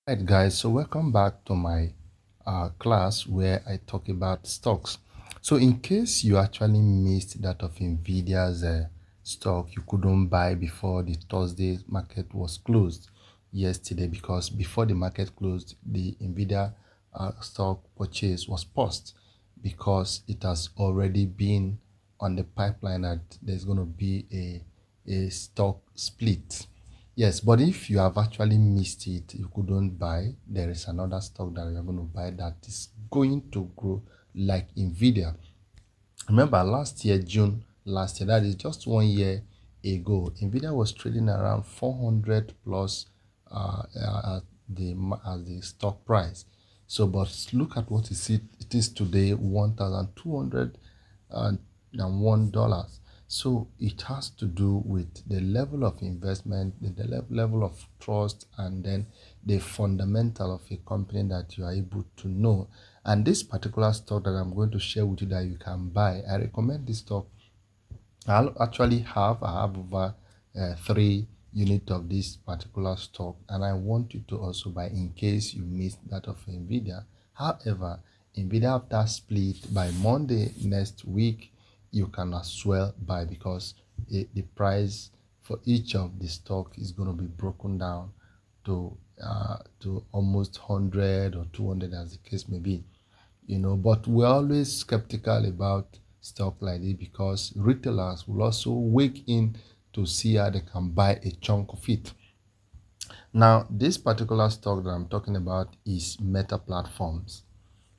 Right, guys, so welcome back to my class where I talk about stocks. So in case you actually missed that of Nvidia's stock, you couldn't buy before the Thursday market was closed yesterday, because before the market closed, the Nvidia stock purchase was paused because it has already been on the pipeline that there's going to be a stock split. Yes, but if you have actually missed it, you couldn't buy, there is another stock that you're going to buy that is going to grow like Nvidia. Remember last year, June last year, that is just 1 year ago, Nvidia was trading around 400 plus at as the stock price. So, but look at what it is today, $1,201. So it has to do with the level of investment, the level of trust, and then the fundamental of a company that you are able to know. And this particular stock that I'm going to share with you that you can buy, I recommend this stock. I have over 3 units of this particular stock, and I want you to also buy in case you missed that of Nvidia. However, Nvidia after split by Monday next week, you can as well buy, because the price for each of the stock is going to be broken down to almost 100 or 200 as the case may be. But we're always skeptical about stock like this because retailers will also wake in to see how they can buy a chunk of it. Now, this particular stock that I'm talking about is Meta Platforms.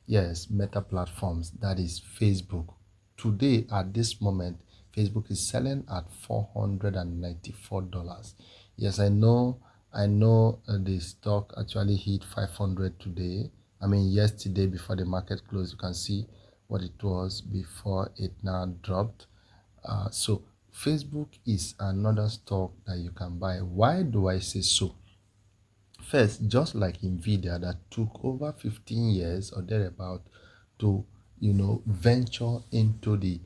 Yes, Meta Platforms, that is Facebook. Today, at this moment, Facebook is selling at $494. Yes, I know the stock actually hit 500 today. I mean, yesterday before the market closed, you can see what it was before it now dropped. So Facebook is another stock that you can buy. Why do I say so? First, just like Nvidia that took over 15 years or thereabout to venture into the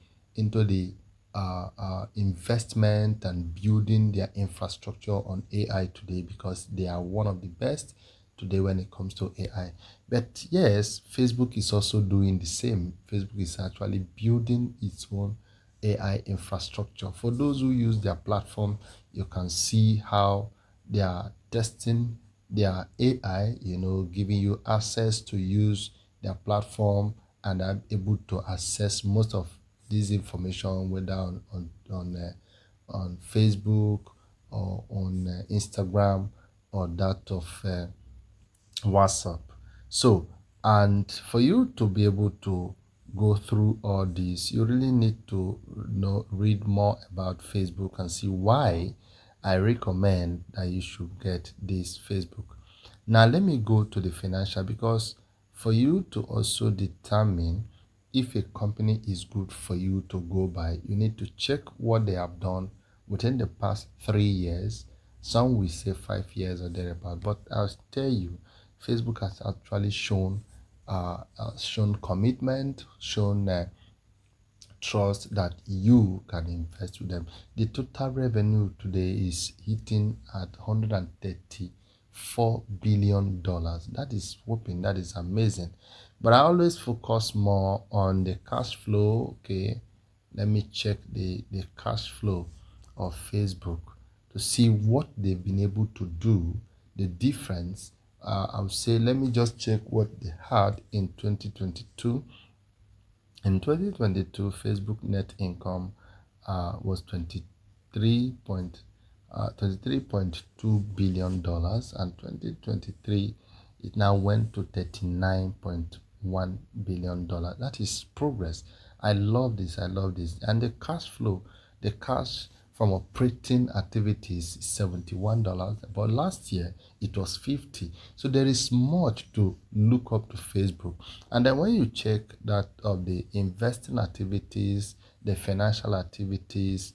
investment and building their infrastructure on AI today, because they are one of the best today when it comes to AI. But yes, Facebook is also doing the same. Facebook is actually building its own AI infrastructure. For those who use their platform, you can see how they are testing their AI, giving you access to use their platform, and are able to access most of this information, whether on Facebook or on Instagram or that of WhatsApp. So, and for you to be able to go through all this, you really need to read more about Facebook and see why I recommend that you should get this Facebook. Now, let me go to the financial, because for you to also determine if a company is good for you to go by, you need to check what they have done within the past 3 years. Some will say 5 years or thereabout, but I'll tell you, Facebook has actually shown commitment, shown trust that you can invest with them. The total revenue today is hitting at $134 billion. That is whooping, that is amazing. But I always focus more on the cash flow. Okay, let me check the cash flow of Facebook to see what they've been able to do, the difference. I would say, let me just check what they had in 2022. In 2022, Facebook net income was 23.2 billion dollars, and 2023 it now went to 39.1 billion dollars. That is progress. I love this. I love this. And the cash flow, the cash from operating activities is $71, but last year it was 50. So there is much to look up to Facebook. And then when you check that of the investing activities, the financial activities,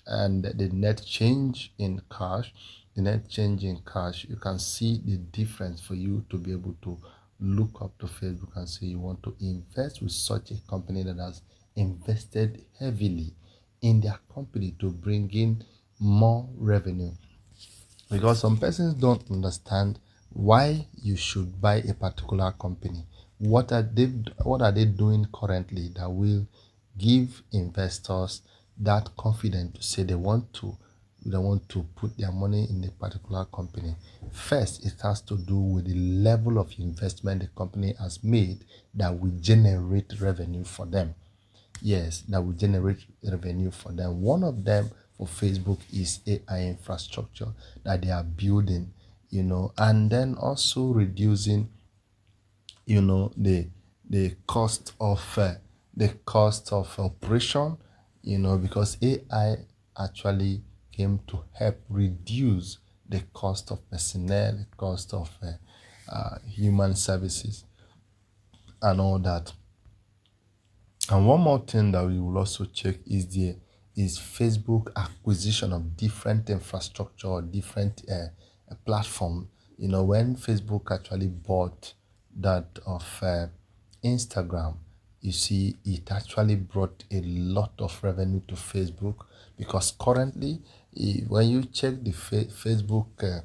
and the net change in cash, you can see the difference for you to be able to look up to Facebook and say you want to invest with such a company that has invested heavily in their company to bring in more revenue. Because some persons don't understand why you should buy a particular company. What are they doing currently that will give investors that confidence to say they want to put their money in a particular company? First, it has to do with the level of investment the company has made that will generate revenue for them. Yes, that will generate revenue for them. One of them for Facebook is AI infrastructure that they are building, and then also reducing, the cost of operation, because AI actually came to help reduce the cost of personnel, the cost of human services, and all that. And one more thing that we will also check is Facebook acquisition of different infrastructure or different platform. When Facebook actually bought that of Instagram, you see it actually brought a lot of revenue to Facebook, because currently, when you check the Facebook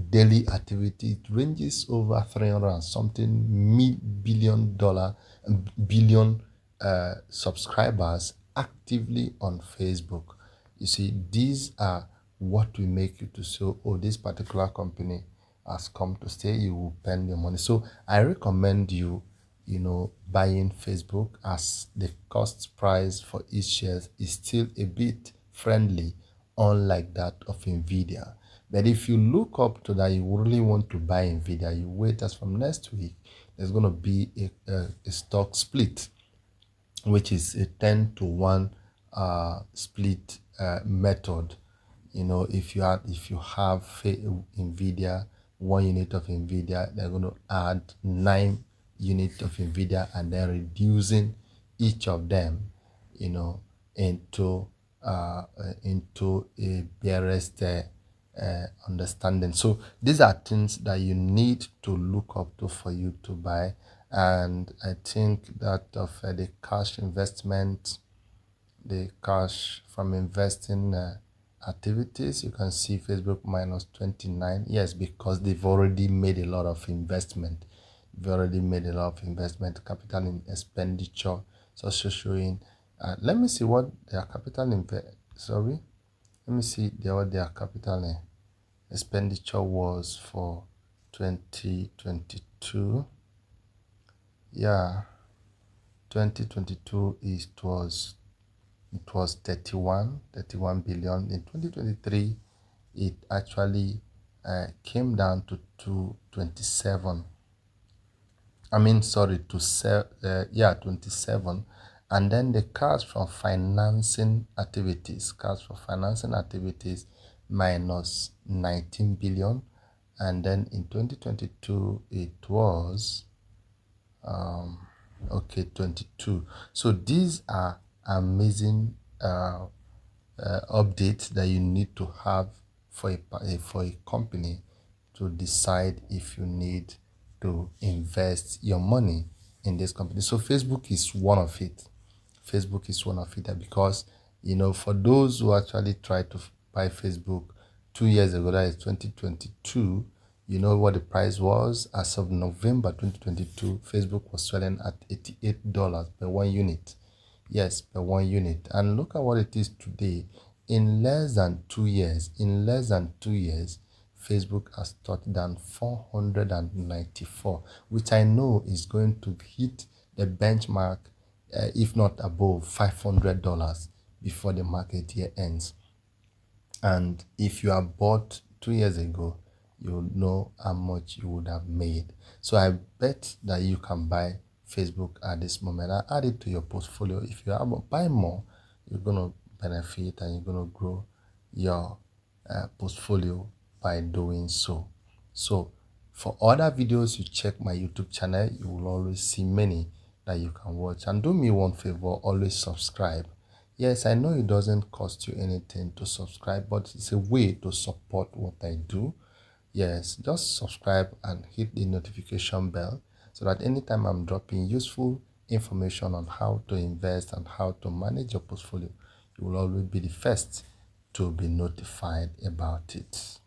daily activity, it ranges over 300 and something billion dollar billion subscribers actively on Facebook. You see, these are what will make you to say, oh, this particular company has come to stay. You will spend your money. So I recommend you, buying Facebook, as the cost price for each share is still a bit friendly, unlike that of Nvidia. But if you look up to that, you really want to buy Nvidia, you wait as from next week, there's going to be a stock split, which is a 10-to-1 split method. If you have Nvidia, 1 unit of Nvidia, they're going to add 9 units of Nvidia, and then reducing each of them, you know, into a barest understanding. So these are things that you need to look up to for you to buy. And I think that of the cash investment, the cash from investing activities, you can see Facebook minus 29. Yes, because they've already made a lot of investment. They've already made a lot of investment. Capital in expenditure. It's also showing. Let me see what their capital sorry. Let me see what their capital expenditure was for 2022. Yeah, 2022 it was 31 billion. In 2023, it actually came down to 227. I mean, sorry, 27. And then the cash from financing activities, minus 19 billion. And then in 2022, it was 22. So these are amazing updates that you need to have for a company to decide if you need to invest your money in this company. So Facebook is one of it. Because for those who actually tried to buy Facebook 2 years ago, that is 2022, you know what the price was. As of November 2022, Facebook was selling at $88 per 1 unit. Yes, per 1 unit. And look at what it is today. In less than 2 years, Facebook has touched down 494, which I know is going to hit the benchmark, if not above $500 before the market year ends. And if you are bought 2 years ago, you know how much you would have made. So I bet that you can buy Facebook at this moment and add it to your portfolio. If you buy more, you're going to benefit and you're going to grow your portfolio by doing so. So for other videos, you check my YouTube channel. You will always see many that you can watch. And do me one favor, always subscribe. Yes, I know it doesn't cost you anything to subscribe, but it's a way to support what I do. Yes, just subscribe and hit the notification bell so that anytime I'm dropping useful information on how to invest and how to manage your portfolio, you will always be the first to be notified about it.